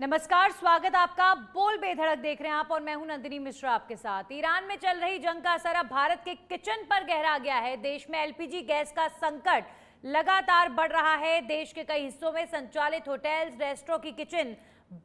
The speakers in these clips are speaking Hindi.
नमस्कार, स्वागत आपका। बोल बेधड़क देख रहे हैं आप और मैं हूं नंदिनी मिश्रा आपके साथ। ईरान में चल रही जंग का असर अब भारत के किचन पर गहरा गया है। देश में एलपीजी गैस का संकट लगातार बढ़ रहा है। देश के कई हिस्सों में संचालित होटल्स, रेस्टोरेंट की किचन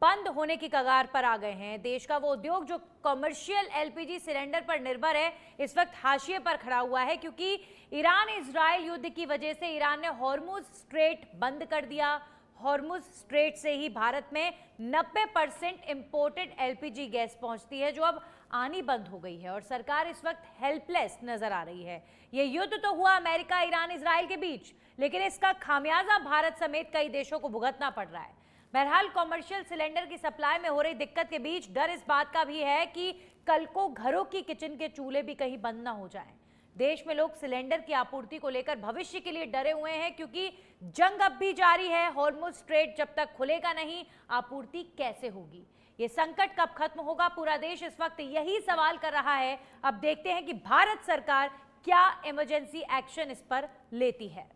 बंद होने की कगार पर आ गए हैं। देश का वो उद्योग जो कमर्शियल एलपीजी सिलेंडर पर निर्भर है, इस वक्त हाशिए पर खड़ा हुआ है, क्योंकि ईरान इजराइल युद्ध की वजह से ईरान ने हॉर्मुज स्ट्रेट बंद कर दिया। हॉर्मुज स्ट्रेट से ही भारत में 90% इंपोर्टेड एलपीजी गैस पहुंचती है, जो अब आनी बंद हो गई है और सरकार इस वक्त हेल्पलेस नजर आ रही है। ये युद्ध तो हुआ अमेरिका, ईरान, इजराइल के बीच, लेकिन इसका खामियाजा भारत समेत कई देशों को भुगतना पड़ रहा है। बहरहाल कमर्शियल सिलेंडर की सप्लाई में हो रही दिक्कत के बीच डर इस बात का भी है कि कल को घरों की किचन के चूल्हे भी कहीं बंद ना हो जाएं। देश में लोग सिलेंडर की आपूर्ति को लेकर भविष्य के लिए डरे हुए हैं, क्योंकि जंग अब भी जारी है। हॉर्मुज स्ट्रेट जब तक खुलेगा नहीं, आपूर्ति कैसे होगी? ये संकट कब खत्म होगा? पूरा देश इस वक्त यही सवाल कर रहा है। अब देखते हैं कि भारत सरकार क्या इमरजेंसी एक्शन इस पर लेती है।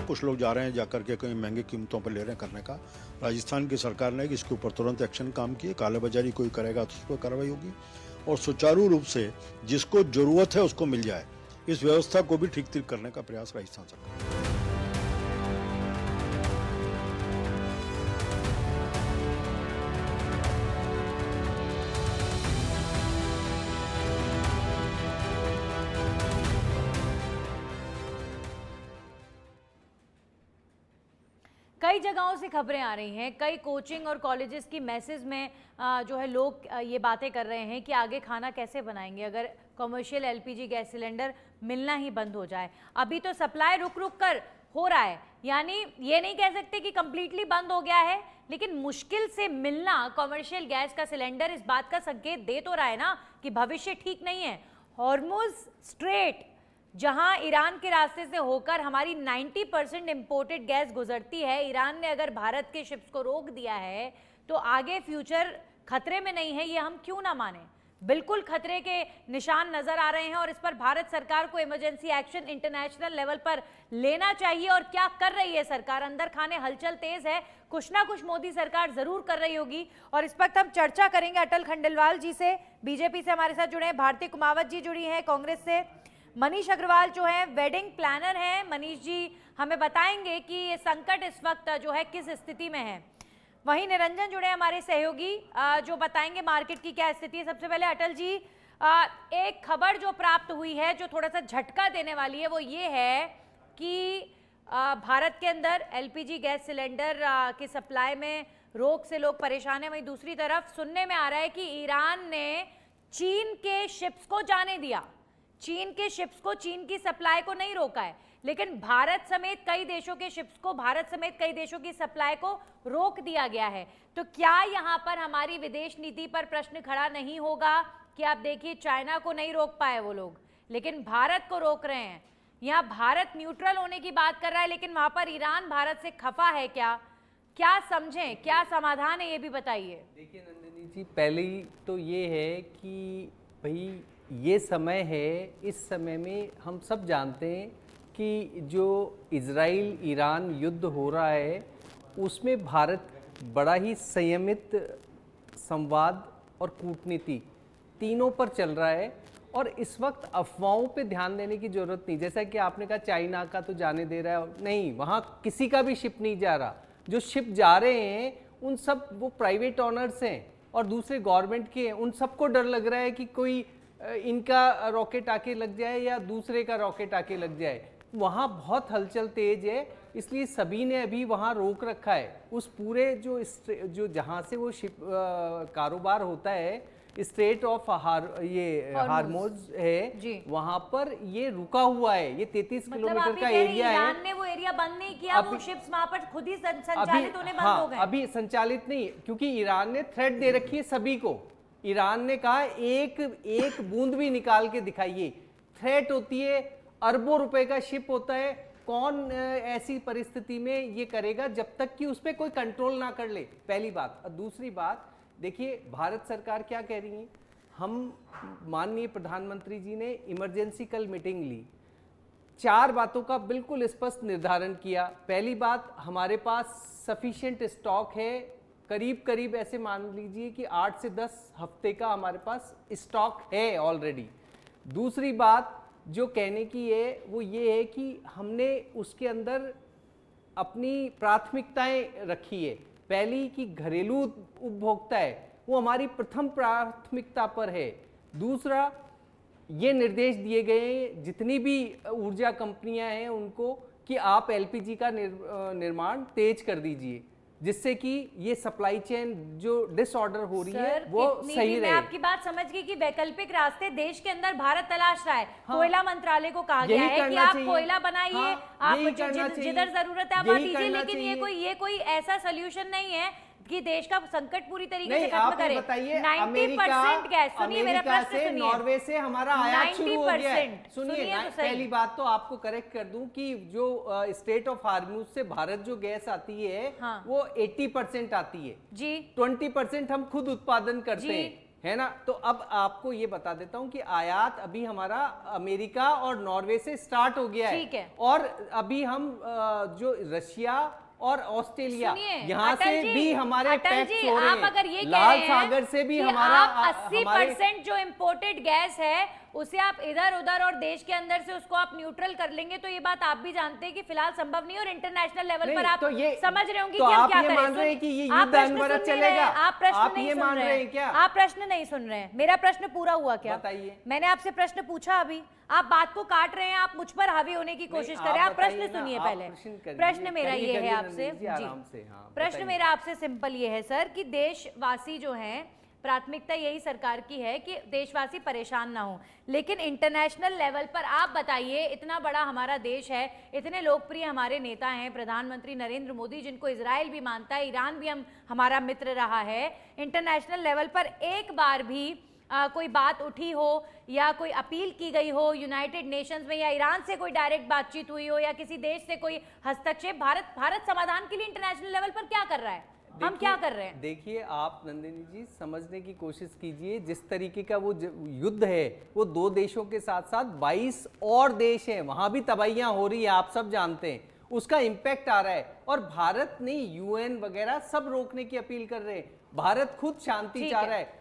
कुछ लोग जा रहे हैं, जाकर के कहीं महंगी कीमतों पर ले रहे हैं करने का। राजस्थान की सरकार ने इसके ऊपर तुरंत एक्शन काम किए। कालेबाजारी कोई करेगा तो उस पर कार्रवाई होगी और सुचारू रूप से जिसको जरूरत है उसको मिल जाए, इस व्यवस्था को भी ठीक करने का प्रयास राजस्थान सरकार। कई जगहों से खबरें आ रही हैं, कई कोचिंग और कॉलेजेस की मैसेज में जो है लोग ये बातें कर रहे हैं कि आगे खाना कैसे बनाएंगे अगर कमर्शियल एलपीजी गैस सिलेंडर मिलना ही बंद हो जाए। अभी तो सप्लाई रुक रुक कर हो रहा है, यानी ये नहीं कह सकते कि कंप्लीटली बंद हो गया है, लेकिन मुश्किल से मिलना कमर्शियल गैस का सिलेंडर इस बात का संकेत दे तो रहा है ना कि भविष्य ठीक नहीं है। हॉर्मुज स्ट्रेट, जहां ईरान के रास्ते से होकर हमारी 90% इंपोर्टेड गैस गुजरती है, ईरान ने अगर भारत के शिप्स को रोक दिया है तो आगे फ्यूचर खतरे में नहीं है, ये हम क्यों ना माने। बिल्कुल खतरे के निशान नजर आ रहे हैं और इस पर भारत सरकार को इमरजेंसी एक्शन इंटरनेशनल लेवल पर लेना चाहिए। और क्या कर रही है सरकार? अंदर खाने हलचल तेज है, कुछ ना कुछ मोदी सरकार जरूर कर रही होगी। और इस वक्त हम चर्चा करेंगे अटल खंडेलवाल जी से, बीजेपी से हमारे साथ जुड़े हैं, भारती कुमावत जी जुड़ी हैं कांग्रेस से, मनीष अग्रवाल जो है वेडिंग प्लानर हैं। मनीष जी हमें बताएंगे कि ये संकट इस वक्त जो है किस स्थिति में है। वहीं निरंजन जुड़े हमारे सहयोगी, जो बताएंगे मार्केट की क्या स्थिति है। सबसे पहले अटल जी, एक खबर जो प्राप्त हुई है जो थोड़ा सा झटका देने वाली है, वो ये है कि भारत के अंदर एलपीजी गैस सिलेंडर की सप्लाई में रोक से लोग परेशान हैं। वहीं दूसरी तरफ सुनने में आ रहा है कि ईरान ने चीन के शिप्स को जाने दिया, चीन के शिप्स को, चीन की सप्लाई को नहीं रोका है, लेकिन भारत समेत कई देशों के शिप्स को, भारत समेत कई देशों की सप्लाई को रोक दिया गया है। तो क्या यहां पर हमारी विदेश नीति पर प्रश्न खड़ा नहीं होगा कि आप देखिए चाइना को नहीं रोक पाए वो लोग, लेकिन भारत को रोक रहे हैं। यहां भारत न्यूट्रल होने की बात कर रहा है, लेकिन वहां पर ईरान भारत से खफा है। क्या समझें, क्या समाधान है, ये भी बताइए। देखिए नंदिनी जी, पहले ही तो ये है कि भाई ये समय है, इस समय में हम सब जानते हैं कि जो इजराइल ईरान युद्ध हो रहा है उसमें भारत बड़ा ही संयमित संवाद और कूटनीति तीनों पर चल रहा है और इस वक्त अफवाहों पे ध्यान देने की ज़रूरत नहीं। जैसा कि आपने कहा चाइना का तो जाने दे रहा है, नहीं, वहाँ किसी का भी शिप नहीं जा रहा। जो शिप जा रहे हैं उन सब वो प्राइवेट ऑनर्स हैं और दूसरे गवर्नमेंट के हैं। उन सबको डर लग रहा है कि कोई इनका रॉकेट आके लग जाए या दूसरे का रॉकेट आके लग जाए। वहाँ बहुत हलचल तेज है, इसलिए सभी ने अभी वहाँ रोक रखा है। उस पूरे जो जहाँ से वो शिप कारोबार होता है, स्ट्रेट ऑफ हार्मोज है, वहाँ पर ये रुका हुआ है। ये 33 किलोमीटर का एरिया है। ईरान ने वो एरिया बंद नहीं किया, वो शिप्स वहाँ पर खुद ही संचालित होने बंद हो गए। अभी संचालित नहीं, क्योंकि ईरान ने थ्रेट दे रखी है सभी को। ईरान ने कहा एक बूंद भी निकाल के दिखाइए। थ्रेट होती है, अरबों रुपए का शिप होता है। कौन ऐसी परिस्थिति में ये करेगा जब तक कि उस पर कोई कंट्रोल ना कर ले, पहली बात। और दूसरी बात, देखिए भारत सरकार क्या कह रही है, हम माननीय प्रधानमंत्री जी ने इमरजेंसी कल मीटिंग ली, 4 बातों का बिल्कुल स्पष्ट निर्धारण किया। पहली बात, हमारे पास सफिशिएंट स्टॉक है, करीब करीब ऐसे मान लीजिए कि 8 से 10 हफ्ते का हमारे पास स्टॉक है ऑलरेडी। दूसरी बात जो कहने की है वो ये है कि हमने उसके अंदर अपनी प्राथमिकताएं रखी है। पहली कि घरेलू उपभोक्ता है वो हमारी प्रथम प्राथमिकता पर है। दूसरा, ये निर्देश दिए गए हैं जितनी भी ऊर्जा कंपनियां हैं उनको कि आप एलपीजी का निर्माण तेज कर दीजिए, जिससे कि ये सप्लाई चेन जो डिसऑर्डर हो रही है वो सही रहे। मैं आपकी बात समझ गई कि वैकल्पिक रास्ते देश के अंदर भारत तलाश रहा है। हाँ, कोयला मंत्रालय को कहा गया है कि आप कोयला बनाइए, हाँ, आप जिधर जरूरत है आप दीजिए, लेकिन ये कोई ऐसा सोल्यूशन नहीं है कि देश का संकट पूरी तरीके से खत्म करे। 90% गैस, सुनिए मेरा प्रश्न सुनिए, नॉर्वे से हमारा आयात शुरू हो गया है। सुनिए, पहली बात तो आपको करेक्ट कर दूं कि जो स्टेट ऑफ हार्मुज से भारत जो गैस आती है, हाँ, वो 80% आती है जी, 20% हम खुद उत्पादन करते हैं, है ना। तो अब आपको ये बता देता हूं कि आयात अभी हमारा अमेरिका और नॉर्वे से स्टार्ट हो गया है, और अभी हम जो रशिया और ऑस्ट्रेलिया यहाँ से भी हमारे पैक्स हो रहे हैं। आप अगर ये लाल सागर से भी हमारा 80% जो इंपोर्टेड गैस है उसे आप इधर उधर और देश के अंदर से उसको आप न्यूट्रल कर लेंगे, तो ये बात आप भी जानते हैं कि फिलहाल संभव नहीं, और इंटरनेशनल लेवल पर आप समझ रहे होंगे कि हम क्या करें। मान रहे हैं कि ये युद्ध अनवरत चलेगा, आप प्रश्न नहीं सुन रहे हैं क्या? आप प्रश्न नहीं सुन रहे हैं। मेरा प्रश्न पूरा हुआ क्या? बताइए। मैंने आपसे प्रश्न पूछा, अभी आप बात को काट रहे हैं, आप मुझ पर हावी होने की कोशिश कर रहे हैं। आप प्रश्न सुनिए पहले। प्रश्न मेरा ये है आपसे, प्रश्न मेरा आपसे सिंपल ये है सर कि देशवासी जो हैं, प्राथमिकता यही सरकार की है कि देशवासी परेशान ना हो, लेकिन इंटरनेशनल लेवल पर आप बताइए, इतना बड़ा हमारा देश है, इतने लोकप्रिय हमारे नेता हैं प्रधानमंत्री नरेंद्र मोदी, जिनको इजराइल भी मानता है, ईरान भी हमारा मित्र रहा है, इंटरनेशनल लेवल पर एक बार भी कोई बात उठी हो या कोई अपील की गई हो यूनाइटेड नेशंस में, या ईरान से कोई डायरेक्ट बातचीत हुई हो, या किसी देश से कोई हस्तक्षेप, भारत समाधान के लिए इंटरनेशनल लेवल पर क्या कर रहा है? हम क्या कर रहे हैं? देखिए आप नंदिनी जी समझने की कोशिश कीजिए, जिस तरीके का वो युद्ध है वो 2 देशों के साथ साथ 22 और देश हैं, वहां भी तबाहियां हो रही है, आप सब जानते हैं, उसका इंपैक्ट आ रहा है, और भारत ने यूएन वगैरह सब रोकने की अपील कर रहे हैं। भारत खुद शांति चाह रहा है,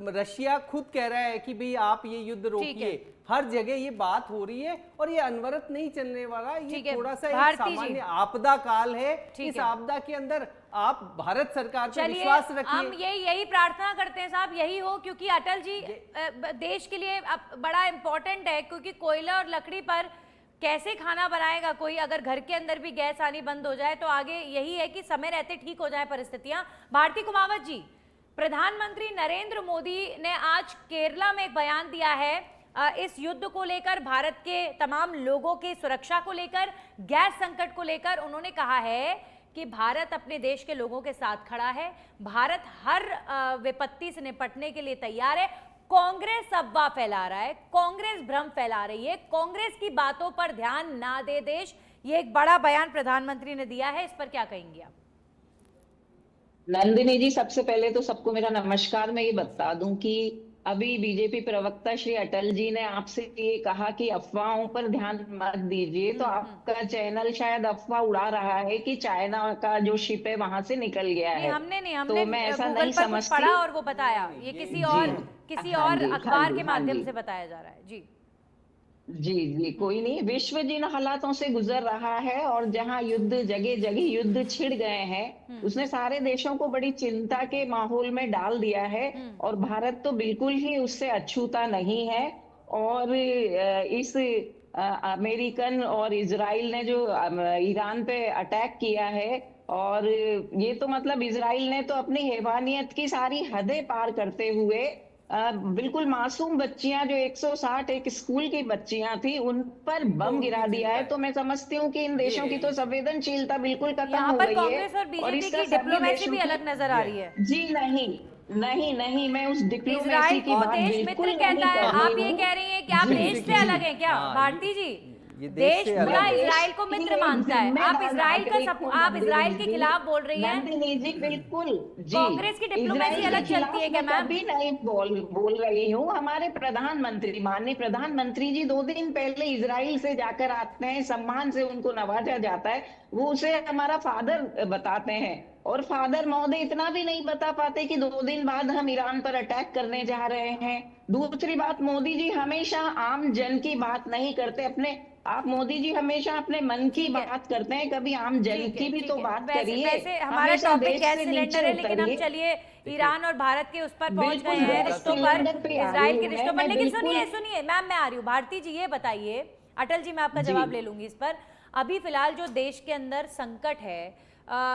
रशिया खुद कह रहा है कि भाई आप ये युद्ध रोकिए, हर जगह ये बात हो रही है, और ये अनवरत नहीं चलने वाला, ये थोड़ा सा एक सामान्य आपदा काल है। इस आपदा के अंदर आप भारत सरकार पर विश्वास रखिए। हम यही प्रार्थना करते हैं साहब, यही हो, क्योंकि अटल जी देश के लिए बड़ा इंपॉर्टेंट है, क्योंकि कोयला और लकड़ी पर कैसे खाना बनाएगा कोई, अगर घर के अंदर भी गैस आनी बंद हो जाए तो आगे यही है कि समय रहते ठीक हो जाए परिस्थितियां। भारती कुमावत जी, प्रधानमंत्री नरेंद्र मोदी ने आज केरला में एक बयान दिया है इस युद्ध को लेकर, भारत के तमाम लोगों की सुरक्षा को लेकर, गैस संकट को लेकर। उन्होंने कहा है कि भारत अपने देश के लोगों के साथ खड़ा है, भारत हर विपत्ति से निपटने के लिए तैयार है। कांग्रेस अफवाह फैला रहा है, कांग्रेस भ्रम फैला रही है, कांग्रेस की बातों पर ध्यान ना दे देश, ये एक बड़ा बयान प्रधानमंत्री ने दिया है, इस पर क्या कहेंगे आप? नंदिनी जी, सबसे पहले तो सबको मेरा नमस्कार। मैं ये बता दूं कि अभी बीजेपी प्रवक्ता श्री अटल जी ने आपसे ये कहा कि अफवाहों पर ध्यान मत दीजिए, तो आपका चैनल शायद अफवाह उड़ा रहा है कि चाइना का जो शिप है वहां से निकल गया है। हमने तो मैं ऐसा नहीं समझती, पढ़ा और वो बताया, ये किसी और अखबार के माध्यम से बताया जा रहा है। जी जी, कोई नहीं। विश्व जिन हालातों से गुजर रहा है और जहां युद्ध जगह जगह युद्ध छिड़ गए हैं, उसने सारे देशों को बड़ी चिंता के माहौल में डाल दिया है, और भारत तो बिल्कुल ही उससे अछूता नहीं है। और इस अमेरिकन और इजराइल ने जो ईरान पे अटैक किया है, और ये तो मतलब इजराइल ने तो अपनी हैवानियत की सारी हदें पार करते हुए बिल्कुल मासूम बच्चियां जो 160 एक स्कूल की बच्चियां थी उन पर बम गिरा दिया है। तो मैं समझती हूँ कि इन देशों की तो संवेदनशीलता बिल्कुल खत्म हो गई है, और इसकी डिप्लोमेसी भी अलग नजर आ रही है। जी नहीं, मैं उस डिप्लोमेसी की बात बिल्कुल नहीं कहता है। आप ये कह रही हैं कि आप देश से अलग हैं क्या? भारती जी, ये देश से पूरा अलग है। इजराइल को मित्र मानता है। आप इजराइल का आप इजराइल के खिलाफ बोल रही हैं। नंदिनी जी बिल्कुल जी, कांग्रेस की डिप्लोमेसी इजराइल अलग के चलती है क्या खिलाफ मैं मैम? कभी नहीं बोल रही हूँ। हमारे प्रधानमंत्री, माननीय प्रधानमंत्री जी 2 दिन पहले इजराइल से जाकर आते हैं, सम्मान से उनको नवाजा जाता है, वो उसे हमारा फादर बताते हैं। और फादर महोदय इतना भी नहीं बता पाते कि 2 दिन बाद हम ईरान पर अटैक करने जा रहे हैं। दूसरी बात, मोदी जी हमेशा आम जन की बात नहीं करते, आप मोदी जी हमेशा अपने मन की ठीक है। बात करते हैं, कभी आम जन ठीक की है, भी ठीक तो है। बात वैसे करिए। वैसे हमारा हमेशा टॉपिक देश गैस से सिलेंडर नीचे है, लेकिन हम उतरिए। चलिए ईरान और भारत के उस पर पहुंच गए बिल्कुल हैं, गैस रिश्तों पर, सिलेंडर पे आ इजराइल रही के हूँ रिश्तों पर। मैं लेकिन बिल्कुल। सुनिए मैम, मैं आ रही हूँ। भारती जी ये बताइए, अटल जी मैं आपका जी। जवाब ले लूंगी इस पर। अभी फिलहाल जो देश के अंदर संकट है,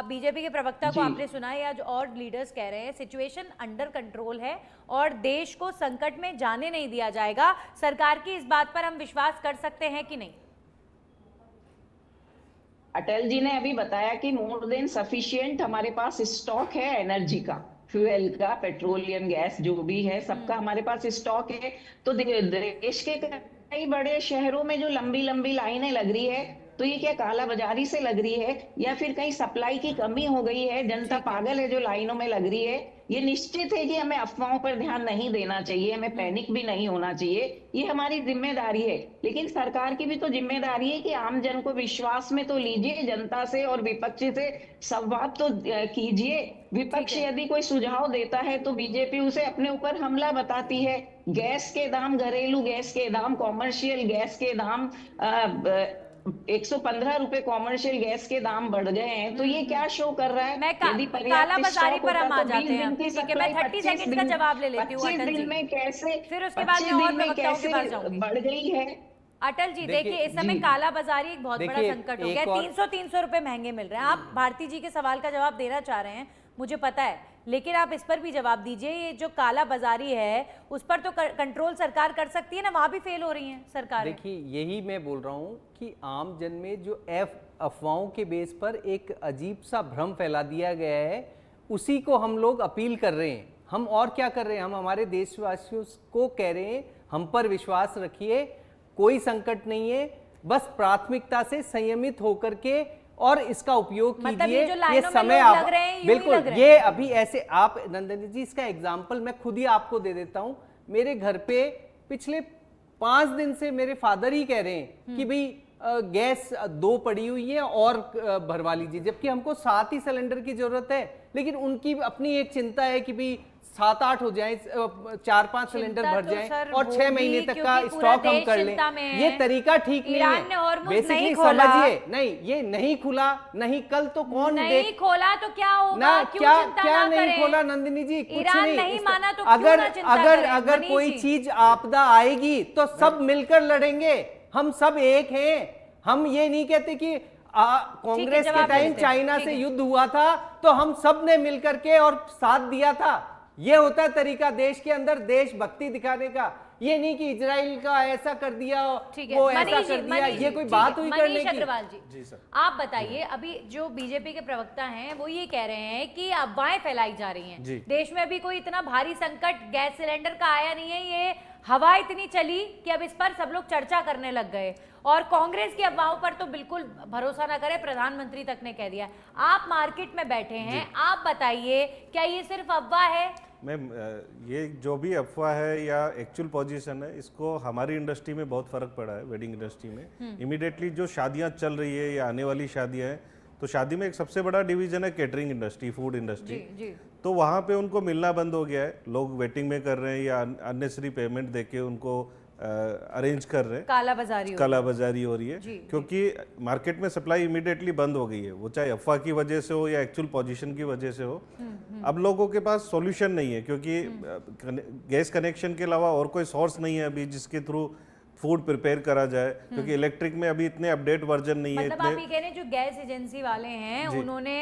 बीजेपी के प्रवक्ता को जी। आपने सुना है, आज और लीडर्स कह रहे हैं सिचुएशन अंडर कंट्रोल है और देश को संकट में जाने नहीं दिया जाएगा। सरकार की इस बात पर हम विश्वास कर सकते हैं कि नहीं? अटल जी ने अभी बताया कि मोर देन सफिशिएंट हमारे पास स्टॉक है एनर्जी का, फ्यूल का, पेट्रोलियम गैस जो भी है सबका हमारे पास स्टॉक है। तो देश के कई बड़े शहरों में जो लंबी लंबी लाइनें लग रही है, तो ये क्या काला बाजारी से लग रही है या फिर कहीं सप्लाई की कमी हो गई है? जनता पागल है जो लाइनों में लग रही है। ये निश्चित है कि हमें अफवाहों पर ध्यान नहीं देना चाहिए, हमें पैनिक भी नहीं होना चाहिए, ये हमारी जिम्मेदारी है। लेकिन सरकार की भी तो जिम्मेदारी है कि आम जन को विश्वास में तो लीजिए, जनता से और विपक्ष से संवाद तो कीजिए। विपक्ष यदि कोई सुझाव देता है तो बीजेपी उसे अपने ऊपर हमला बताती है। गैस के दाम, घरेलू गैस के दाम, कॉमर्शियल गैस के दाम 115 रुपए कॉमर्शियल गैस के दाम बढ़ गए हैं। तो ये क्या शो कर रहा है? मैं यदि काला पर्याप्त बाजारी स्टॉक पर हम होता आ तो जाते 20 हैं। दिन की ठीक है, मैं सप्लाई 30 सेकंड्स का जवाब ले लेती हूँ 25 अटल दिन जी। में कैसे, फिर उसके बाद मैं 25 और दिन में प्रवक्ताओं के कैसे पास जाऊंगी। बढ़ गई है? अटल जी देखिए, देखिए, इस समय जी। काला बाजारी एक बहुत बड़ा देखिए, संकट हो एक गया है। और- 300 रुपए महंगे मिल रहे हैं। आप भारती जी के सवाल का जवाब देना चाह रहे हैं, मुझे पता है, लेकिन आप इस पर भी जवाब दीजिए। ये जो काला बाजारी है उस पर तो कंट्रोल सरकार कर सकती है ना, वहां भी फेल हो रही है सरकार। देखिए, यही मैं बोल रहा हूँ कि आम जन में जो अफवाहों के बेस पर एक अजीब सा भ्रम फैला दिया गया है, उसी को हम लोग अपील कर रहे हैं। हम और क्या कर रहे हैं? हम हमारे देशवासियों को कह रहे हैं हम पर विश्वास रखिए, कोई संकट नहीं है, बस प्राथमिकता से संयमित होकर के और इसका उपयोग मतलब कीजिए। ये जो लाइनों में समय लोग आप लग रहे हैं, यूं ही बिल्कुल लग रहे हैं। ये अभी ऐसे आप नंदनी जी, इसका एग्जाम्पल मैं खुद ही आपको दे देता हूं। मेरे घर पे पिछले 5 दिन से मेरे फादर ही कह रहे हैं कि भाई गैस 2 पड़ी हुई है और भरवा लीजिए, जबकि हमको 7 ही सिलेंडर की जरूरत है। लेकिन उनकी अपनी एक चिंता है कि भाई 7-8 हो जाए, 4-5 सिलेंडर भर तो जाएं सर और 6 वो महीने भी तक का क्योंकि पूरा स्टॉक हम देश कर लें। चिंता में है। ये तरीका ठीक नहीं ईरान ने है। हॉर्मुज़ बेसिकली नहीं खोला। समझिए, नहीं ये नहीं खुला, नहीं कल तो कौन नहीं खोला तो क्या होगा? ना, क्यों क्या चिंता क्या ना नहीं करें? खोला नंदिनी जी? कुछ ईरान नहीं, नहीं इसका- माना तो क्यों अगर ना चिंता अगर करें? अगर मनीष कोई जी। चीज आपदा आएगी तो सब मिलकर लड़ेंगे। हम सब एक हैं। हम ये नहीं कहते कि कांग्रेस के जवाब टाइम देते हैं। चाइना ठीक से है। युद्ध हुआ था तो हम सब ने मिलकर के और साथ दिया था। ये होता है तरीका देश के अंदर देशभक्ति दिखाने का। ये नहीं कि इजराइल का ऐसा कर दिया, ठीक है वो ऐसा मनीष जी, कर दिया, मनीष ये जी, कोई ठीक बात है। हुई करने मनीष की? अग्रवाल जी, आप बताइए, अभी जो बीजेपी के प्रवक्ता हैं वो ये कह रहे हैं कि अफवाहें फैलाई जा रही हैं, देश में अभी कोई इतना भारी संकट गैस सिलेंडर का आया नहीं है, ये हवा इतनी चली कि अब इस पर सब लोग चर्चा करने लग गए। और कांग्रेस की अफवाहों पर तो बिल्कुल भरोसा ना करें, प्रधानमंत्री तक ने कह दिया। आप मार्केट में बैठे हैं, आप बताइए क्या ये सिर्फ अफवाह है? मैम, ये जो भी अफवाह है या एक्चुअल पोजीशन है, इसको हमारी इंडस्ट्री में बहुत फर्क पड़ा है। वेडिंग इंडस्ट्री में इमीडिएटली जो शादियां चल रही है या आने वाली शादियां हैं, तो शादी में एक सबसे बड़ा डिवीजन है केटरिंग इंडस्ट्री, फूड इंडस्ट्री। जी। तो वहाँ पे उनको मिलना बंद हो गया है। लोग वेटिंग में कर रहे हैं या अननेसरी पेमेंट देके उनको अरेंज कर रहे हैं। काला बाजारी हो रही है क्योंकि मार्केट में सप्लाई इमीडिएटली बंद हो गई है, वो चाहे अफवाह की वजह से हो या एक्चुअल पोजीशन की वजह से हो। अब लोगों के पास सॉल्यूशन नहीं है क्योंकि गैस कनेक्शन के अलावा और कोई सोर्स नहीं है अभी जिसके थ्रू फूड प्रिपेयर करा जाए, क्योंकि इलेक्ट्रिक में अभी इतने अपडेट वर्जन नहीं है। मतलब आप ये कह रहे हैं जो गैस एजेंसी वाले हैं उन्होंने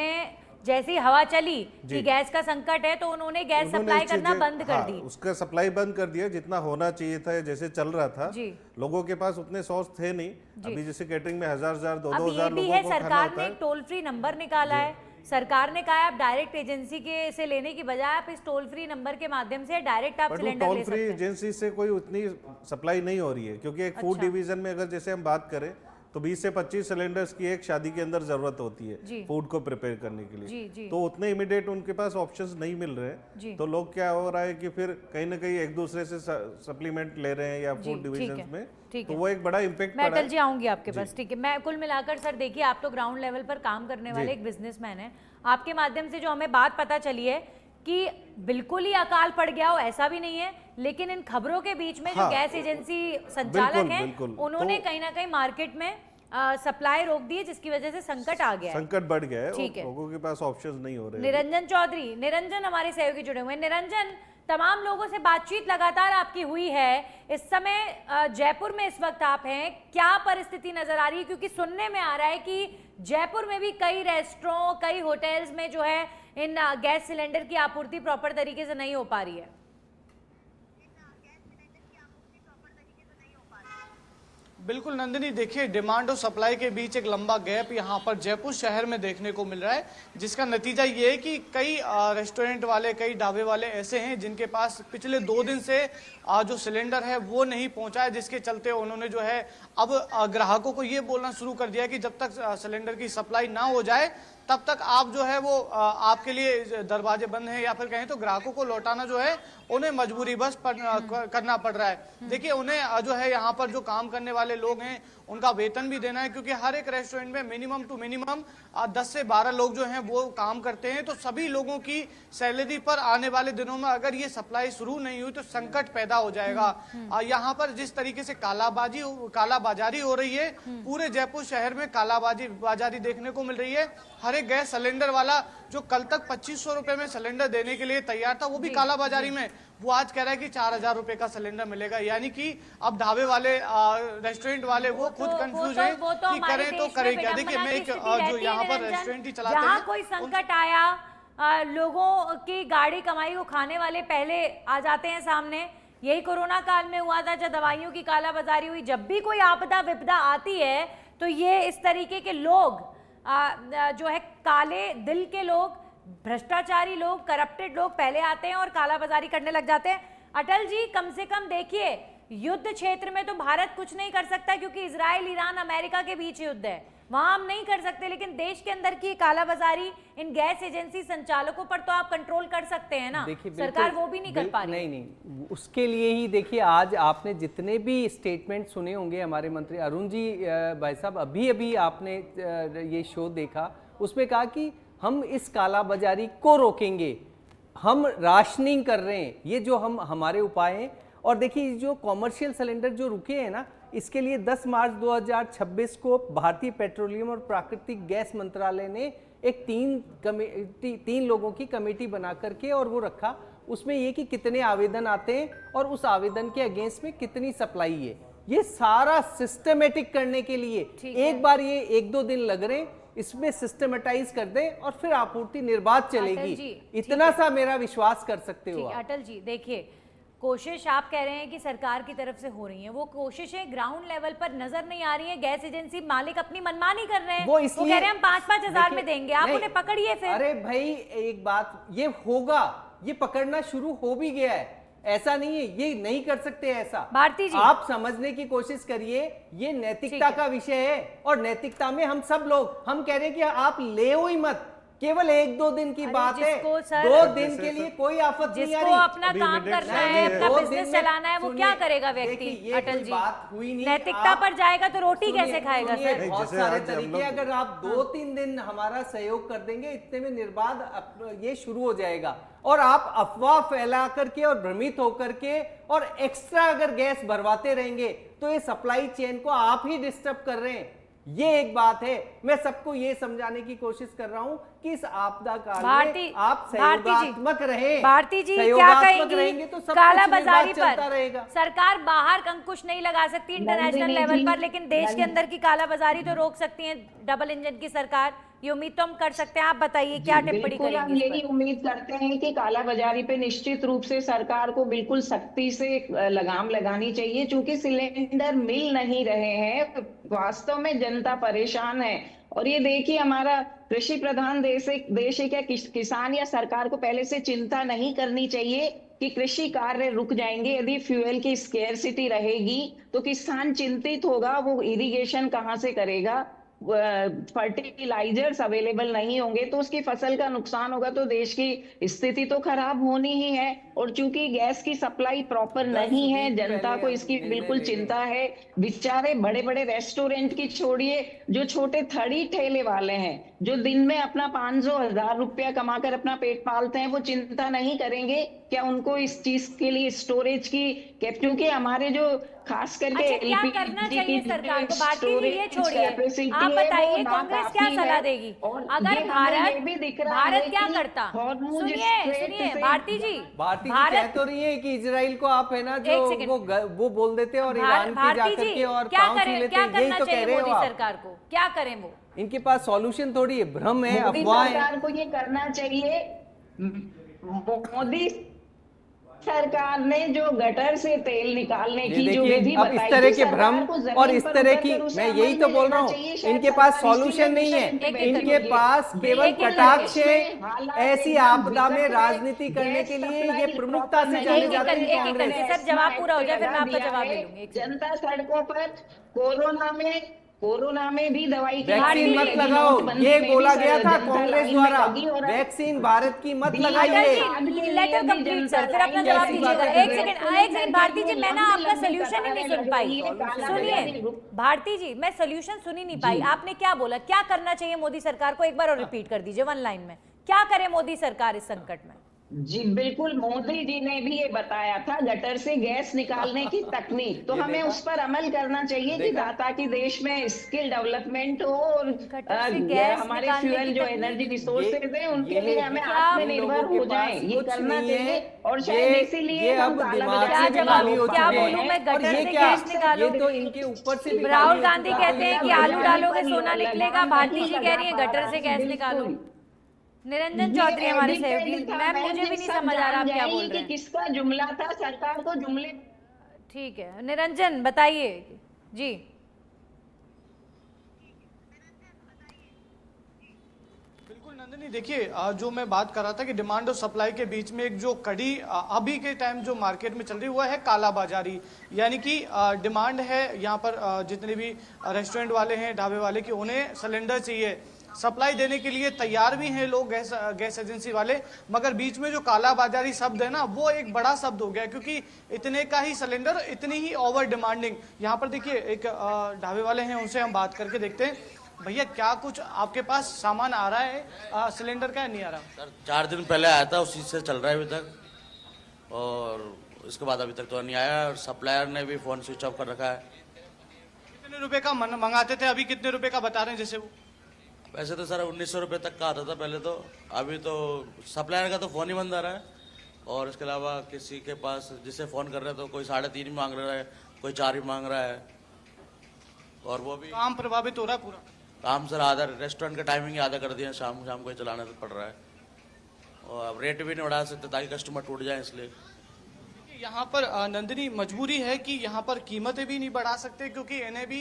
जैसी हवा चली कि गैस का संकट है तो उन्होंने गैस सप्लाई करना बंद कर दी। उसका सप्लाई बंद कर दिया, जितना होना चाहिए था जैसे चल रहा था। लोगों के पास उतने सोर्स थे नहीं। अभी जैसे कैटरिंग में 1000 2,000 लोगों को खाना होता है। टोल फ्री नंबर निकाला है, सरकार ने कहा है आप डायरेक्ट एजेंसी के से लेने की बजाय आप इस टोल फ्री नंबर के माध्यम से डायरेक्ट आप सिलेंडर ले सकते हैं। टोल फ्री एजेंसी से कोई उतनी सप्लाई नहीं हो रही है क्योंकि एक फूड डिवीजन में अगर जैसे हम बात करें तो 20 से 25 सिलेंडर्स की एक शादी के अंदर जरूरत होती जी। है फूड को प्रिपेयर करने के लिए। जी। तो उतने इमीडिएट उनके पास ऑप्शंस नहीं मिल रहे जी। हैं, तो लोग क्या हो रहा है कि फिर कहीं ना कहीं एक दूसरे से सप्लीमेंट ले रहे हैं या जी, फूड ठीक डिविजन है, में, ठीक तो है। वो एक बड़ा इम्पेक्ट मैं पड़ा अटल है। जी आऊंगी आपके पास, ठीक है। मैं कुल मिलाकर सर देखिए, आप तो ग्राउंड लेवल पर काम करने वाले एक बिजनेसमैन हैं। आपके माध्यम से जो हमें बात पता चली है कि बिल्कुल ही अकाल पड़ गया हो ऐसा भी नहीं है, लेकिन इन खबरों के बीच में जो हाँ, गैस एजेंसी संचालक हैं बिल्कुल। उन्होंने कहीं ना कहीं मार्केट में सप्लाई रोक दी है, जिसकी वजह से संकट आ गया है। संकट बढ़ गया है, ठीक है। लोगों के पास ऑप्शंस नहीं हो रहे हैं। निरंजन चौधरी, निरंजन हमारे सहयोगी जुड़े हुए हैं। निरंजन, तमाम लोगों से बातचीत लगातार आपकी हुई है, इस समय जयपुर में इस वक्त आप हैं, क्या परिस्थिति नजर आ रही है? क्योंकि सुनने में आ रहा है कि जयपुर में भी कई रेस्टोरेंट, कई होटल्स में जो है इन गैस सिलेंडर की आपूर्ति प्रॉपर तरीके से नहीं हो पा रही है। बिल्कुल नंदिनी, देखिए डिमांड और सप्लाई के बीच एक लंबा गैप यहाँ पर जयपुर शहर में देखने को मिल रहा है, जिसका नतीजा ये है कि कई रेस्टोरेंट वाले, कई ढाबे वाले ऐसे हैं जिनके पास पिछले 2 दिन से जो सिलेंडर है वो नहीं पहुंचा है, जिसके चलते उन्होंने जो है अब ग्राहकों को ये बोलना शुरू कर दिया कि जब तक सिलेंडर की सप्लाई ना हो जाए तब तक आप जो है वो आपके लिए दरवाजे बंद हैं, या फिर कहें तो ग्राहकों को लौटाना जो है उन्हें मजबूरी बस करना पड़ रहा है। देखिए उन्हें जो है यहाँ पर जो काम करने वाले लोग हैं उनका वेतन भी देना है, क्योंकि हर एक रेस्टोरेंट में मिनिमम टू मिनिमम 10 से 12 लोग जो हैं वो काम करते हैं। तो सभी लोगों की सैलरी पर आने वाले दिनों में अगर ये सप्लाई शुरू नहीं हुई तो संकट पैदा हो जाएगा। यहाँ पर जिस तरीके से कालाबाजारी हो रही है, पूरे जयपुर शहर में कालाबाजारी देखने को मिल रही है। हर एक गैस सिलेंडर वाला जो कल तक 2500 रुपए में सिलेंडर देने के लिए तैयार था, वो भी कालाबाजारी में, वो आज कह रहा है कि 4000 रुपए का सिलेंडर मिलेगा। यानी कि अब ढाबे वाले, रेस्टोरेंट वाले वो खुद कंफ्यूज हैं कि करें तो करें क्या। देखिए मैं एक जो यहाँ पर रेस्टोरेंट ही चलाते हैं, कोई संकट आया, लोगों की गाड़ी कमाई को खाने वाले पहले आ जाते हैं सामने। यही कोरोना काल में हुआ था, जब दवाइयों की कालाबाजारी हुई। जब भी कोई आपदा विपदा आती है तो ये इस तरीके के लोग जो है काले दिल के लोग, भ्रष्टाचारी लोग, करप्टेड लोग पहले आते हैं और कालाबाजारी करने लग जाते हैं। अटल जी, कम से कम देखिए, युद्ध क्षेत्र में तो भारत कुछ नहीं कर सकता क्योंकि इजराइल, ईरान, अमेरिका के बीच युद्ध है, वहां हम नहीं कर सकते, लेकिन देश के अंदर की कालाबाजारी इन गैस एजेंसी संचालकों पर तो आप कंट्रोल कर सकते हैं ना। सरकार वो भी नहीं कर पा रही। नहीं, उसके लिए ही देखिए आज आपने जितने भी स्टेटमेंट सुने होंगे हमारे मंत्री अरुण जी भाई साहब, अभी आपने ये शो देखा, उसमें कहा कि हम इस कालाबाजारी को रोकेंगे, हम राशनिंग कर रहे हैं, ये जो हमारे उपाय हैं। और देखिए जो कॉमर्शियल सिलेंडर जो रुके हैं ना, इसके लिए 10 मार्च 2026 को भारतीय पेट्रोलियम और प्राकृतिक गैस मंत्रालय ने एक 3 लोगों की कमेटी बना करके और वो रखा, उसमें ये कि कितने आवेदन आते हैं और उस आवेदन के अगेंस्ट में कितनी सप्लाई है, ये सारा सिस्टमेटिक करने के लिए एक बार ये 1-2 दिन लग रहे हैं, इसमें सिस्टमेटाइज कर दें और फिर आपूर्ति निर्बाध चलेगी। इतना सा मेरा विश्वास कर सकते हो। अटल जी देखिए, कोशिश आप कह रहे हैं कि सरकार की तरफ से हो रही है, वो कोशिशें ग्राउंड लेवल पर नजर नहीं आ रही है। गैस एजेंसी मालिक अपनी मनमानी कर रहे हैं, वो कह रहे हैं हम 5-5 हजार में देंगे, आप उन्हें पकड़िए फिर। अरे भाई एक बात, ये होगा, ये पकड़ना शुरू हो भी गया है, ऐसा नहीं है ये नहीं कर सकते ऐसा। भारती जी, आप समझने की कोशिश करिए, ये नैतिकता का विषय है और नैतिकता में हम सब लोग, हम कह रहे हैं कि आप ले ही मत, केवल 1-2 दिन की बात है, 2 दिन के लिए कोई आफत नहीं आ रही। जिसको अपना काम करना है, अपना बिजनेस चलाना है, वो क्या करेगा व्यक्ति? अटल जी, बात हुई नहीं, नैतिकता पर जाएगा तो रोटी कैसे खाएगा सर? बहुत सारे तरीके, अगर आप 2-3 दिन हमारा सहयोग कर देंगे, इतने में निर्बाध ये शुरू हो जाएगा। और आप अफवाह फैला करके और भ्रमित होकर के और एक्स्ट्रा अगर गैस भरवाते रहेंगे तो ये सप्लाई चेन को आप ही डिस्टर्ब कर रहे हैं। ये एक बात है, मैं सबको ये समझाने की कोशिश कर रहा हूं कि इस आपदा काल में आप सहयोगात्मक रहे। भारती जी क्या कहेंगी तो सब कालाबाजारी पर रहेगा। सरकार बाहर अंकुश नहीं लगा सकती इंटरनेशनल लेवल पर, लेकिन देश के अंदर की कालाबाजारी तो रोक सकती है डबल इंजन की सरकार। ये उम्मीद तो हम कर सकते हैं, आप बताइए क्या टिप्पणी करेंगे? हम यही उम्मीद करते हैं कि कालाबाजारी पे निश्चित रूप से सरकार को बिल्कुल सख्ती से लगाम लगानी चाहिए, क्योंकि सिलेंडर मिल नहीं रहे हैं, वास्तव में जनता परेशान है। और ये देखिए, हमारा कृषि प्रधान देश है क्या किसान या सरकार को पहले से चिंता नहीं करनी चाहिए कि कृषि कार्य रुक जाएंगे। यदि फ्यूल की स्केर्सिटी रहेगी तो किसान चिंतित होगा, वो इरिगेशन कहाँ से करेगा, फर्टिलाइजर्स अवेलेबल नहीं होंगे तो उसकी फसल का नुकसान होगा, तो देश की स्थिति तो खराब होनी ही है। और चूंकि गैस की सप्लाई प्रॉपर नहीं है, जनता को इसकी बिल्कुल चिंता है। बेचारे बड़े बड़े रेस्टोरेंट की छोड़िए, जो छोटे थड़ी ठेले वाले हैं, जो दिन में अपना 500-1000 रुपया कमाकर अपना पेट पालते हैं, वो चिंता नहीं करेंगे क्या उनको इस चीज के लिए स्टोरेज की, क्योंकि हमारे जो खास करके अच्छा, क्या करना एलपीजी चाहिए की सरकार को? जो भारती जी ये स्टोरेज छोड़िए, कैपेसिटी आप है वो बताइए कांग्रेस क्या नाकाफी सलाह है। देगी? और अगर ये हमें ये भारत भी दिख रहा भारत है क्या कि करता? हॉर्मुज सुनिए स्ट्रेट सुनिए से- भारती जी, भारती जी कह तो रही है कि इजराइल को आप है ना जो एक सेकंड। वो बोल देते हैं और ईरान के भारती जाकर जी के और क्या पांव छू करें, लेते क्या हैं, यही करना तो कह चाहिए रहे हो मोदी आप। सरकार को? क्या करें वो? इनके पास सॉल्यूशन थोड़ी है, भ्रम है, मोदी अफवाह है। सरकार को ये करना चाहिए। मोदी सरकार ने जो गटर से तेल निकालने ये की जो देखिए, विधि अब इस बताई तरह थी, के भ्रम सरकार को जमीन और इस पर तरह उतर की, कर उसे मैं अमल यही तो में बोल लेना रहा हूँ, चाहिए। शायद इनके पास सरकार सॉल्यूशन इसमें नहीं है। दिशा इनके निर्देश पास देगी। केवल लेकिन कटाक्ष देश है। में हालात ऐसी एकदम आपदा में विकट है। राजनीति करने गैस के लिए सप्लाई ये प्रमुखता से प्रॉपर जाने नहीं जाते है। हैं एक-एक कांग्रेस। करके, सर जवाब पूरा हो जाए फिर मैं लगा आपका दिया जवाब है। ले लूंगी। एक सेकंड। जनता सड़कों पर कोरोना में भी दवाई की वैक्सीन लाइन मत लगी, लगाओ, नोटबंदी ये में भी बोला गया था जनता कांग्रेस लाइन में द्वारा। लगी और वैक्सीन भारत की मत दी लगाइए। Atal ji let her complete sir, फिर अपना जवाब कैसी दीजिएगा। बातें कर एक रहे हो? सेकंड भारती जी, मैं ना लंबी आपका लंबी सोल्यूशन ही नहीं कतारें सुन लग पाई। रही है, काला सुनिए बाजारी भारती जी, मैं सोल्यूशन सुन ही नहीं पाई। आपने क्या बोला, क्या करना चाहिए मोदी सरकार को? एक बार और रिपीट कर दीजिए वन लाइन में, क्या करे मोदी सरकार इस संकट में? जी बिल्कुल, मोदी जी ने भी ये बताया था गटर से गैस निकालने की तकनीक, तो हमें उस पर अमल करना चाहिए कि ताकि देश में स्किल डेवलपमेंट हो और गटर से गैस हमारे निकालने फ्यूल की जो तकनीक? एनर्जी रिसोर्सेज हैं उनके लिए हमें क्या आत्मनिर्भर हो जाएं, ये करना चाहिए। और शायद इसीलिए हम अब काला दिमाग क्या से बाजारी भी जवाब- खाली हो क्या चुके बोलूं हैं। मैं, गटर और ये से क्या, गैस निकालो? ये तो इनके ऊपर से भी राहुल खाली हो गांधी चुका है। कहते हैं कि आलू डालोगे सोना निकलेगा, भारती जी कह रही है गटर से गैस निकालो। निरंजन चौधरी हमारे सहयोगी, मैम मुझे भी नहीं समझ आ रहा आप क्या बोल रहे हैं। किसका जुमला था, सरकार को जुमले ठीक है निरंजन बताइए जी। बिल्कुल नंदिनी, देखिए जो मैं बात कर रहा था कि डिमांड और सप्लाई के बीच में एक जो कड़ी अभी के टाइम जो मार्केट में चल रही है वो है काला बाजारी। यानी कि डिमांड है यहाँ पर जितने भी रेस्टोरेंट वाले हैं, ढाबे वाले, कि उन्हें सिलेंडर चाहिए, सप्लाई देने के लिए तैयार भी हैं लोग, गैस एजेंसी वाले, मगर बीच में जो काला बाजारी शब्द है ना, वो एक बड़ा शब्द हो गया, क्योंकि इतने का ही सिलेंडर, इतनी ही ओवर डिमांडिंग। यहाँ पर देखिए एक ढाबे वाले हैं, उनसे हम बात करके देखते हैं। भैया क्या कुछ आपके पास सामान आ रहा है, सिलेंडर का नहीं आ रहा? सर 4 दिन पहले आया था, उसी से चल रहा है अभी तक, और इसके बाद अभी तक तो नहीं आया। और सप्लायर ने भी फ़ोन स्विच ऑफ कर रखा है। कितने रुपए का मंगाते थे, अभी कितने रुपए का बता रहे हैं? जैसे वो वैसे तो सर 1900 रुपये तक का आता था पहले, तो अभी तो सप्लायर का तो फ़ोन ही बंद आ रहा है। और इसके अलावा किसी के पास जिसे फ़ोन कर रहे हैं तो कोई 3.5 मांग रहा है, कोई 4 ही मांग रहा है। और वो भी काम प्रभावित हो रहा है पूरा। काम सर आधा, रेस्टोरेंट का टाइमिंग ही आधा कर दिया, शाम को ही चलाना पड़ रहा है। और अब रेट भी नहीं बढ़ा सकते ताकि कस्टमर टूट जाए, इसलिए यहाँ पर नंदिनी मजबूरी है कि यहाँ पर कीमतें भी नहीं बढ़ा सकते, क्योंकि इन्हें भी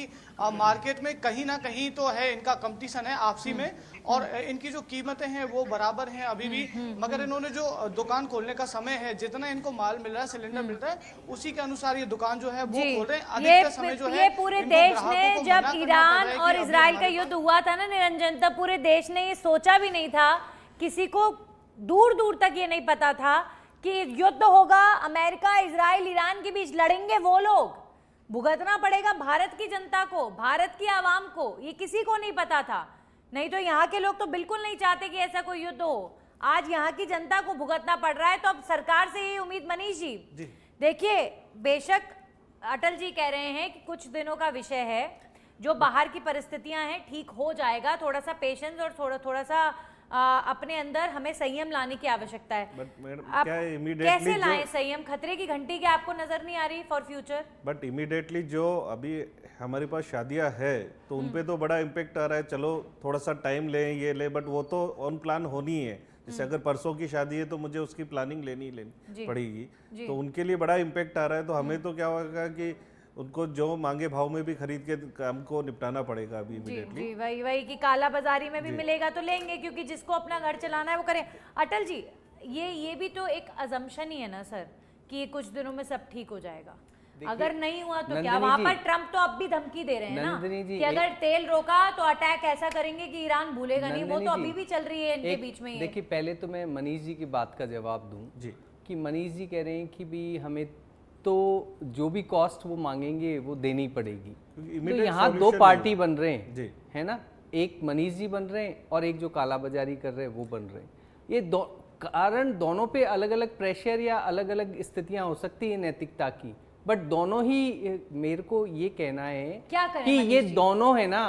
मार्केट में कहीं ना कहीं तो है, इनका कंपटीशन है आपसी में, और इनकी जो कीमतें हैं वो बराबर हैं अभी भी। मगर इन्होंने जो दुकान खोलने का समय है, जितना इनको माल मिल रहा है, सिलेंडर मिल रहा है, उसी के अनुसार ये दुकान जो है वो खोल रहे हैं। अधिकतर समय जो है ये पूरे इनको देश ग्राहकों ने को जब मना करना पड़ ईरान रहा है और कि अभी इजराइल का हमारे युद्ध हुआ था ना निरंजन, तब पूरे देश ने ये सोचा भी नहीं था, किसी को दूर दूर तक ये नहीं पता था कि युद्ध होगा, अमेरिका इजराइल ईरान के बीच लड़ेंगे वो लोग, भुगतना पड़ेगा भारत की जनता को, भारत की आवाम को, ये किसी को नहीं पता था। नहीं तो यहाँ के लोग तो बिल्कुल नहीं चाहते कि ऐसा कोई युद्ध हो। आज यहाँ की जनता को भुगतना पड़ रहा है, तो अब सरकार से यही उम्मीद। मनीष जी देखिए, बेशक अटल जी कह रहे हैं कि कुछ दिनों का विषय है, जो बाहर की परिस्थितियां हैं ठीक हो जाएगा, थोड़ा सा पेशेंस और थोड़ा सा अपने अंदर हमें संयम लाने की आवश्यकता है। आप कैसे लाएं संयम? खतरे की घंटी क्या आपको नजर नहीं आ रही फॉर फ्यूचर? बट इमीडिएटली जो अभी हमारे पास शादियां है तो उन पे तो बड़ा इम्पेक्ट आ रहा है। चलो थोड़ा सा टाइम लें, ये ले, बट वो तो ऑन प्लान होनी है। जैसे अगर परसों की शादी है तो मुझे उसकी प्लानिंग लेनी पड़ेगी, तो उनके लिए बड़ा इम्पेक्ट आ रहा है। तो हमें तो क्या होगा कि उनको जो मांगे भाव में भी खरीद के काम को निपटाना पड़ेगा अभी इमीडिएटली। जी वही कि काला बाजारी में भी मिलेगा तो लेंगे, क्योंकि जिसको अपना घर चलाना है वो करें। अटल जी ये भी तो एक अजम्पशन ही है ना सर कि कुछ दिनों में सब ठीक हो जाएगा। अगर नहीं हुआ तो क्या? वहां पर ट्रम्प तो अब भी धमकी दे रहे हैं ना कि अगर तेल रोका तो अटैक ऐसा करेंगे कि ईरान भूलेगा नहीं। वो तो अभी भी चल रही है इनके बीच में। देखिए पहले तो मैं मनीष जी की बात का जवाब दूं जी कि मनीष जी कह रहे हैं कि भी हमें तो जो भी कॉस्ट वो मांगेंगे वो देनी पड़ेगी। तो यहाँ दो पार्टी बन रहे हैं जी, है ना, एक मनीष जी बन रहे हैं और एक जो काला बाजारी कर रहे हैं वो बन रहे हैं। ये कारण दोनों पे अलग अलग प्रेशर या अलग अलग स्थितियां हो सकती है नैतिकता की, बट दोनों ही मेरे को ये कहना है क्या कि ये दोनों है ना,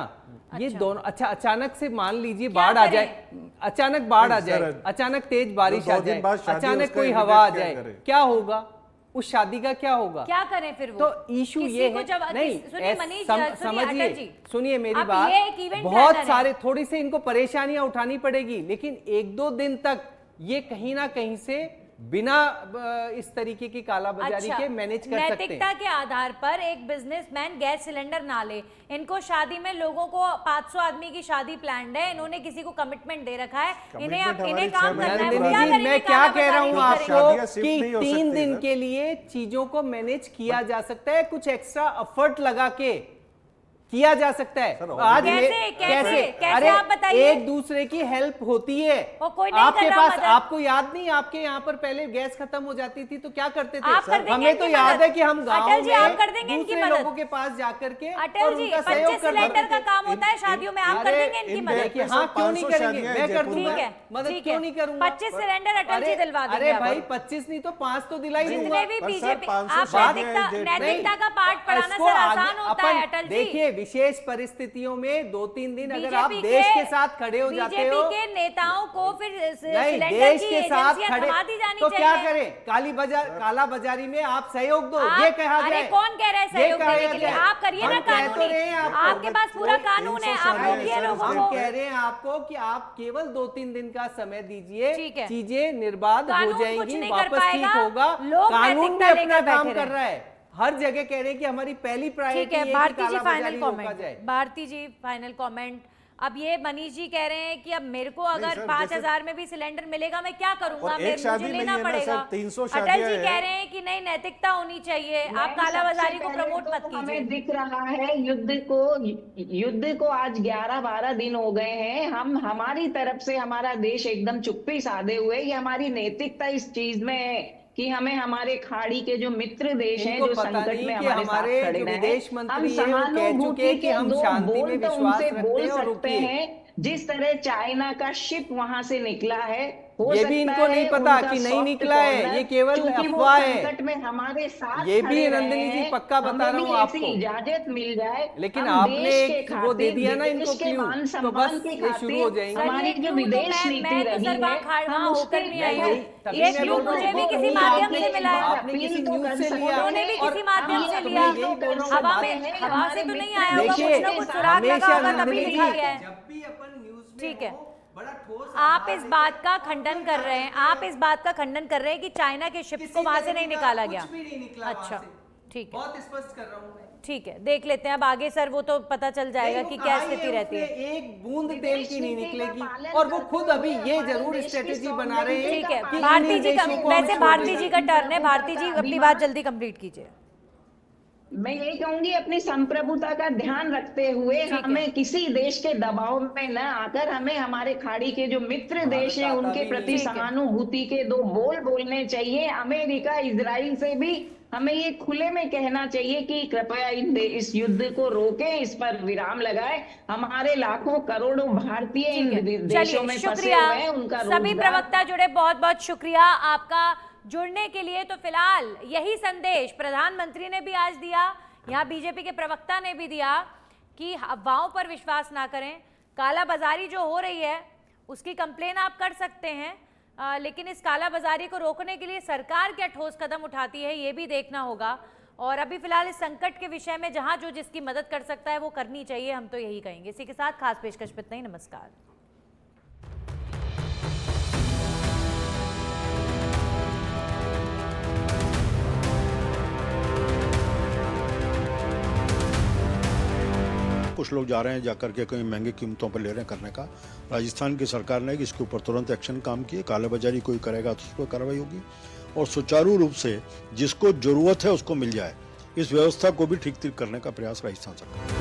ये दोनों अच्छा अचानक से मान लीजिए बाढ़ आ जाए, अचानक बाढ़ आ जाए, अचानक तेज बारिश आ जाए, अचानक कोई हवा आ जाए, क्या होगा? उस शादी का क्या होगा? क्या करें फिर वो? तो इशू ये है नहीं, समझिए, सुनिए मेरी बात, बहुत सारे थोड़ी से इनको परेशानियां उठानी पड़ेगी, लेकिन एक दो दिन तक ये कहीं ना कहीं से बिना इस तरीके की कालाबाजारी के मैनेज कर सकते हैं। नैतिकता के आधार पर एक बिजनेसमैन गैस सिलेंडर ना ले। इनको शादी में लोगों को 500 आदमी की शादी प्लान्ड है, इन्होंने किसी को कमिटमेंट दे रखा है, इन्हें काम करना है। मैं क्या कह रहा हूँ आपको कि 3 दिन के लिए चीजों को मैनेज किया जा सकता है, कुछ एक्स्ट्रा एफर्ट लगा के किया जा सकता है। आज कैसे अरे आप बताइए? एक दूसरे की हेल्प होती है। कोई नहीं आपके कर रहा पास मदद। आपको याद नहीं, आपके यहाँ पर पहले गैस खत्म हो जाती थी तो क्या करते थे? हमें तो इनकी याद मदद। है कि हम गाँव अटल जी, आप में कर देंगे इनकी दूसरे मदद। लोगों के पास जाकर के अटल जी 25 सिलेंडर का काम होता है शादियों में, आप कर देंगे इनकी मदद? हाँ क्यों नहीं करेंगे, मैं कर दूंगा। ठीक है, मदद क्यों नहीं करूंगा? 25 सिलेंडर अटल जी दिलवा देंगे। अरे भाई 25 नहीं तो 5 तो दिलाई दूंगा। जितने भी बीजेपी, आप नैतिकता का पाठ पढ़ाना सर आसान होता है अटल जी। देखिए विशेष परिस्थितियों में 2-3 दिन अगर आप देश के साथ खड़े हो जाते हो, बीजेपी के नेताओं को फिर नहीं देश के साथ खड़े तो क्या करें? काला बाजारी में आप सहयोग दो, ये कहा जाए। अरे कौन कह रहा है सहयोग देने के लिए? आप करिए ना कानूनी, आपके पास पूरा कानून है, आप रोकिए लोगों को। कह रहे हैं आपको कि आप केवल 2-3 दिन का समय दीजिए, चीजें निर्बाध हो जाएंगी, वापस ठीक होगा। कानून भी अपना काम कर रहा है, हर जगह कह रहे हैं कि हमारी पहली प्रायोरिटी है कि भारती जी फाइनल कालाबाजारी रोका कमेंट, जाए। भारती जी फाइनल कमेंट। अब ये मनीष जी कह रहे हैं कि अब मेरे को अगर 5000 में भी सिलेंडर मिलेगा मैं क्या करूंगा, मुझे लेना पड़ेगा। अटल जी कह रहे हैं कि नहीं नैतिकता होनी चाहिए, आप कालाबाजारी को प्रमोट मत कीजिए। हमें दिख रहा है युद्ध को आज 11-12 दिन हो गए हैं, हम हमारी तरफ से हमारा देश एकदम चुप्पी साधे हुए, ये हमारी नैतिकता इस चीज में है कि हमें हमारे खाड़ी के जो मित्र देश हैं जो संकट में हमारे साथ खड़े हैं, हम सहानुभूति के दो बोल तो उनसे बोल सकते हैं। जिस तरह चाइना का शिप वहां से निकला है, ये भी इनको नहीं पता कि नहीं निकला है, ये केवल अफवाह है। संकट में हमारे साथ ये भी नंदिनी जी पक्का बता रहा हूँ आपको, इजाजत मिल जाए, लेकिन आपने एक वो दे दिया ना इनको क्लू, तो बस ये शुरू हो जाएंगे। हमारी जो विदेश नीति रही है, हम उसके ये क्लू मुझे भी किसी माध्यम से मिला है, आपने किसी न्यूज़ से लिया, उन्होंने भी किसी माध्यम से लिया, हवा में हवा से तो नहीं आया होगा, कुछ ना कुछ सुराग लगा होगा तभी लिखा गया है। जब भी अपन न्यूज़ में ठीक है, बड़ा ठोस आप इस बात का खंडन कर रहे हैं, आप इस बात का खंडन कर रहे हैं कि चाइना के शिप्स को वहां से नहीं निकाला गया। कुछ भी नहीं निकला। अच्छा ठीक है, बहुत स्पष्ट कर रहा हूँ मैं। ठीक है, देख लेते हैं अब आगे सर, वो तो पता चल जाएगा कि क्या स्थिति रहती है। एक बूंद तेल की नहीं निकलेगी, और वो खुद अभी ये जरूर स्ट्रेटेजी बना रहे हैं। ठीक है, भारती जी का, वैसे भारती जी का टर्न है, भारती जी अपनी बात जल्दी कंप्लीट कीजिए। मैं यही कहूंगी अपनी संप्रभुता का ध्यान रखते हुए हमें किसी देश के दबाव में न आकर हमें हमारे खाड़ी के जो मित्र देश हैं उनके प्रति सहानुभूति के दो बोल बोलने चाहिए। अमेरिका इजराइल से भी हमें ये खुले में कहना चाहिए कि कृपया इस युद्ध को रोकें, इस पर विराम लगाएं। हमारे लाखों करोड़ों भारतीय इन देशों में फंसे हुए हैं, उनका सभी प्रवक्ता जुड़े, बहुत बहुत शुक्रिया आपका जुड़ने के लिए। तो फिलहाल यही संदेश प्रधानमंत्री ने भी आज दिया, यहाँ बीजेपी के प्रवक्ता ने भी दिया कि अफवाहों पर विश्वास ना करें, काला बाजारी जो हो रही है उसकी कंप्लेन आप कर सकते हैं, लेकिन इस काला बाजारी को रोकने के लिए सरकार क्या ठोस कदम उठाती है ये भी देखना होगा। और अभी फिलहाल इस संकट के विषय में जहां जो जिसकी मदद कर सकता है वो करनी चाहिए, हम तो यही कहेंगे। इसी के साथ खास पेशकश पे इतना ही, नमस्कार। कुछ लोग जा रहे हैं जाकर के कहीं महंगी कीमतों पर ले रहे हैं करने का। राजस्थान की सरकार ने इसके ऊपर तुरंत एक्शन काम किए, कालाबाजारी कोई करेगा तो उस पर कार्रवाई होगी और सुचारू रूप से जिसको जरूरत है उसको मिल जाए, इस व्यवस्था को भी ठीक करने का प्रयास राजस्थान सरकार